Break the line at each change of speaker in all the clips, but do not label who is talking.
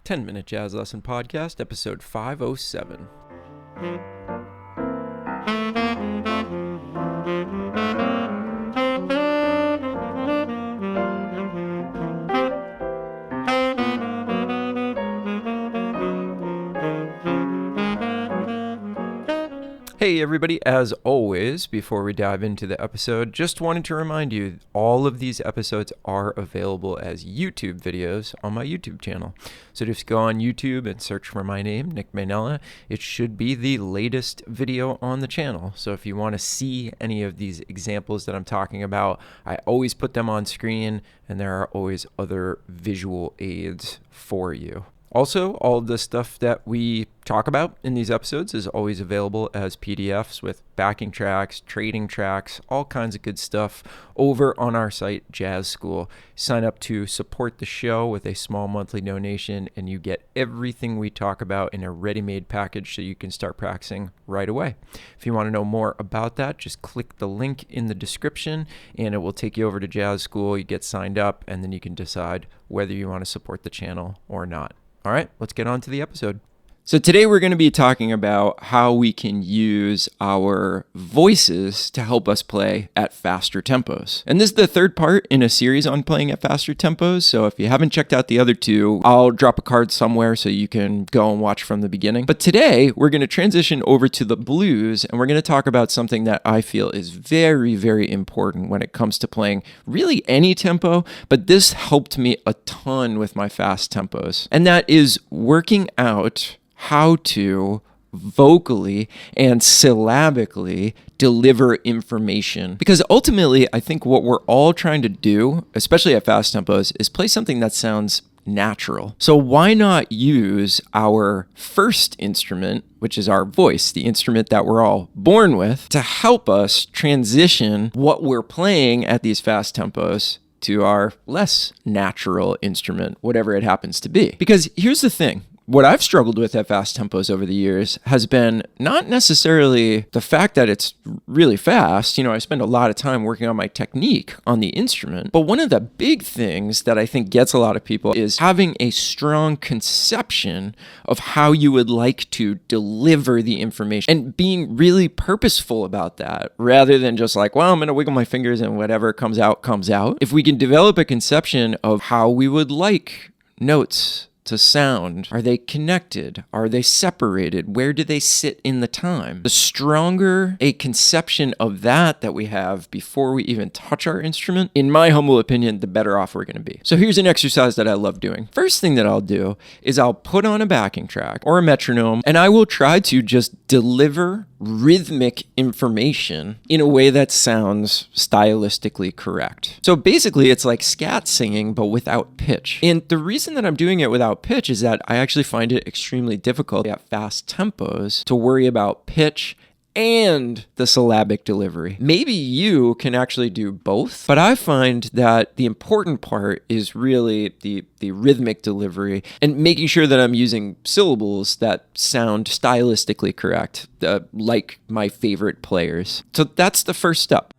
10-Minute Jazz Lesson Podcast, episode 507. Hey everybody, as always, before we dive into the episode, just wanted to remind you, all of these episodes are available as YouTube videos on my YouTube channel. So just go on YouTube and search for my name, Nick Mainella. It should be the latest video on the channel. So if you want to see any of these examples that I'm talking about, I always put them on screen, and there are always other visual aids for you. Also, all of the stuff that we talk about in these episodes is always available as PDFs with backing tracks, trading tracks, all kinds of good stuff over on our site, Jazz School. Sign up to support the show with a small monthly donation, and you get everything we talk about in a ready-made package so you can start practicing right away. If you want to know more about that, just click the link in the description, and it will take you over to Jazz School. You get signed up, and then you can decide whether you want to support the channel or not. All right, let's get on to the episode. So today we're going to be talking about how we can use our voices to help us play at faster tempos. And this is the third part in a series on playing at faster tempos. So if you haven't checked out the other two, I'll drop a card somewhere so you can go and watch from the beginning. But today we're going to transition over to the blues, and we're going to talk about something that I feel is very, very important when it comes to playing really any tempo. But this helped me a ton with my fast tempos. And that is working out how to vocally and syllabically deliver information. Because ultimately, I think what we're all trying to do, especially at fast tempos, is play something that sounds natural. So why not use our first instrument, which is our voice, the instrument that we're all born with, to help us transition what we're playing at these fast tempos to our less natural instrument, whatever it happens to be. Because here's the thing. What I've struggled with at fast tempos over the years has been not necessarily the fact that it's really fast. You know, I spend a lot of time working on my technique on the instrument. But one of the big things that I think gets a lot of people is having a strong conception of how you would like to deliver the information and being really purposeful about that rather than just like, well, I'm going to wiggle my fingers and whatever comes out, comes out. If we can develop a conception of how we would like notes to sound. Are they connected? Are they separated? Where do they sit in the time? The stronger a conception of that we have before we even touch our instrument, in my humble opinion, the better off we're going to be. So here's an exercise that I love doing. First thing that I'll do is I'll put on a backing track or a metronome, and I will try to just deliver rhythmic information in a way that sounds stylistically correct. So basically, it's like scat singing, but without pitch. And the reason that I'm doing it without pitch is that I actually find it extremely difficult at fast tempos to worry about pitch and the syllabic delivery. Maybe you can actually do both, but I find that the important part is really the rhythmic delivery and making sure that I'm using syllables that sound stylistically correct, like my favorite players. So that's the first step.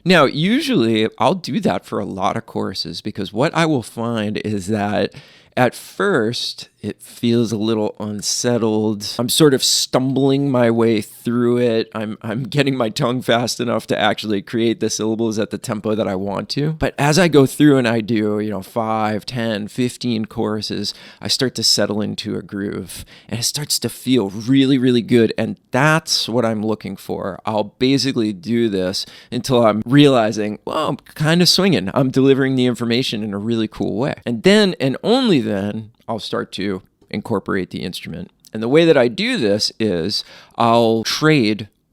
Now, usually I'll do that for a lot of choruses because what I will find is that at first, it feels a little unsettled. I'm sort of stumbling my way through it. I'm getting my tongue fast enough to actually create the syllables at the tempo that I want to. But as I go through and I do, 5, 10, 15 choruses, I start to settle into a groove and it starts to feel really, really good. And that's what I'm looking for. I'll basically do this until I'm realizing, well, I'm kind of swinging. I'm delivering the information in a really cool way. And then, and only then, I'll start to incorporate the instrument. And the way that I do this is I'll trade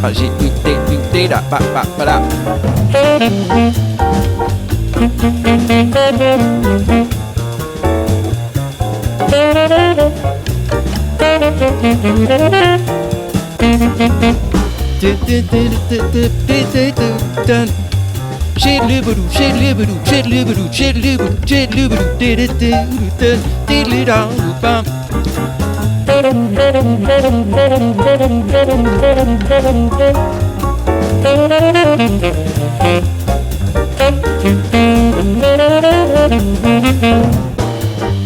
ba shi do de da ba ba da. Shit-libadoo, shit-libadoo, shit-libadoo, shit-libadoo, shit-libadoo, diddle-da-diddle-da-bum.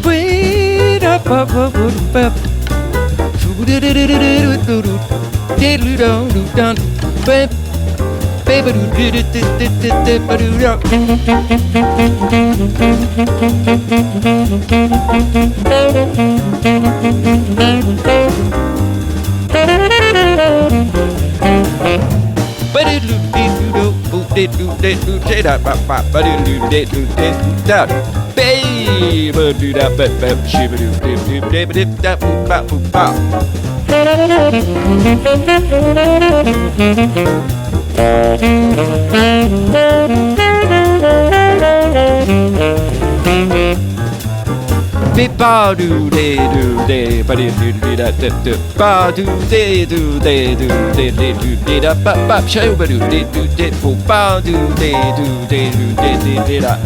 Wait up, up, up, up, up. Diddle-da-diddle-da-dun, bam. Ba do de do de ba do do da da da ba do de do de do de do de da ba ba show ba do de do de ba do de do de do de da.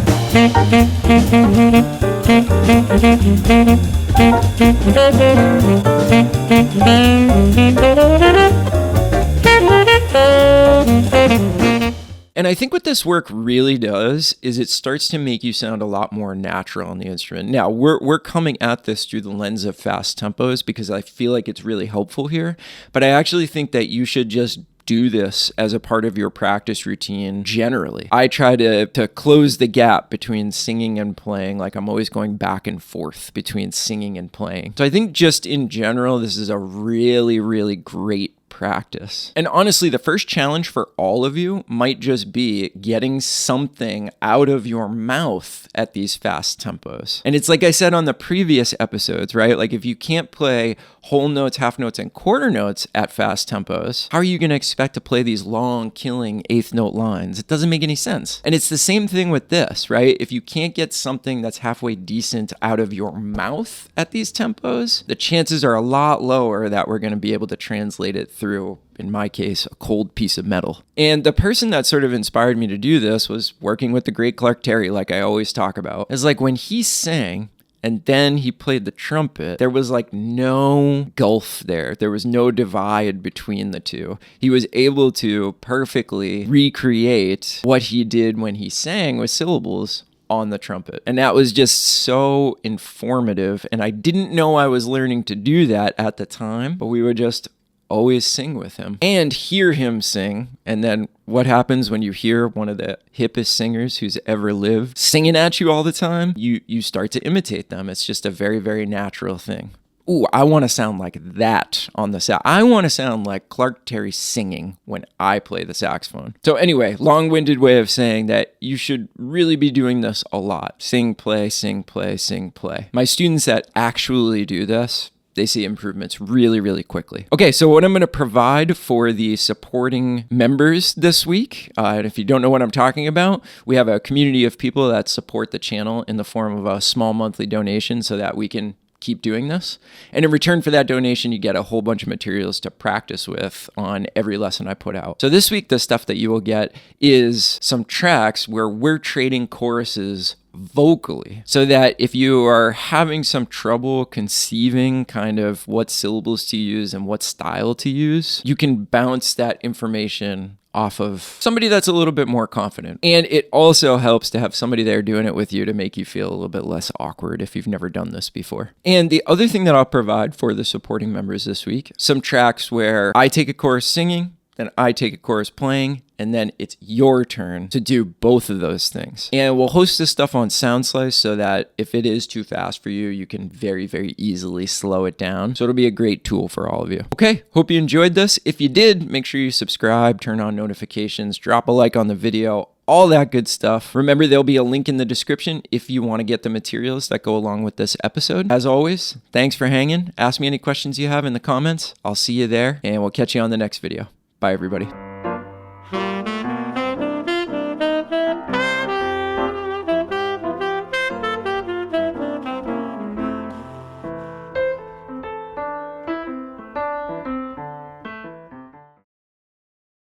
And I think what this work really does is it starts to make you sound a lot more natural on the instrument. Now, we're coming at this through the lens of fast tempos because I feel like it's really helpful here, but I actually think that you should just do this as a part of your practice routine generally. I try to close the gap between singing and playing, like I'm always going back and forth between singing and playing. So I think just in general, this is a really, really great practice. And honestly, the first challenge for all of you might just be getting something out of your mouth at these fast tempos. And it's like I said on the previous episodes, right? Like if you can't play whole notes, half notes, and quarter notes at fast tempos, how are you going to expect to play these long, killing eighth note lines? It doesn't make any sense. And it's the same thing with this, right? If you can't get something that's halfway decent out of your mouth at these tempos, the chances are a lot lower that we're going to be able to translate it through, in my case, a cold piece of metal. And the person that sort of inspired me to do this was working with the great Clark Terry, like I always talk about. It's like when he sang and then he played the trumpet, there was like no gulf there. There was no divide between the two. He was able to perfectly recreate what he did when he sang with syllables on the trumpet. And that was just so informative. And I didn't know I was learning to do that at the time, but we would just always sing with him and hear him sing. And then what happens when you hear one of the hippest singers who's ever lived singing at you all the time? You start to imitate them. It's just a very, very natural thing. Ooh, I want to sound like that on the sax. I want to sound like Clark Terry singing when I play the saxophone. So anyway, long-winded way of saying that you should really be doing this a lot. Sing, play, sing, play, sing, play. My students that actually do this, they see improvements really, really quickly. Okay, so what I'm going to provide for the supporting members this week, and if you don't know what I'm talking about, we have a community of people that support the channel in the form of a small monthly donation so that we can keep doing this. And in return for that donation, you get a whole bunch of materials to practice with on every lesson I put out. So this week, the stuff that you will get is some tracks where we're trading choruses vocally, so that if you are having some trouble conceiving kind of what syllables to use and what style to use, you can bounce that information off of somebody that's a little bit more confident. And it also helps to have somebody there doing it with you to make you feel a little bit less awkward if you've never done this before. And the other thing that I'll provide for the supporting members this week, some tracks where I take a chorus singing, then I take a chorus playing, and then it's your turn to do both of those things. And we'll host this stuff on SoundSlice so that if it is too fast for you, you can very, very easily slow it down. So it'll be a great tool for all of you. Okay, hope you enjoyed this. If you did, make sure you subscribe, turn on notifications, drop a like on the video, all that good stuff. Remember, there'll be a link in the description if you want to get the materials that go along with this episode. As always, thanks for hanging. Ask me any questions you have in the comments. I'll see you there, and we'll catch you on the next video. Bye, everybody.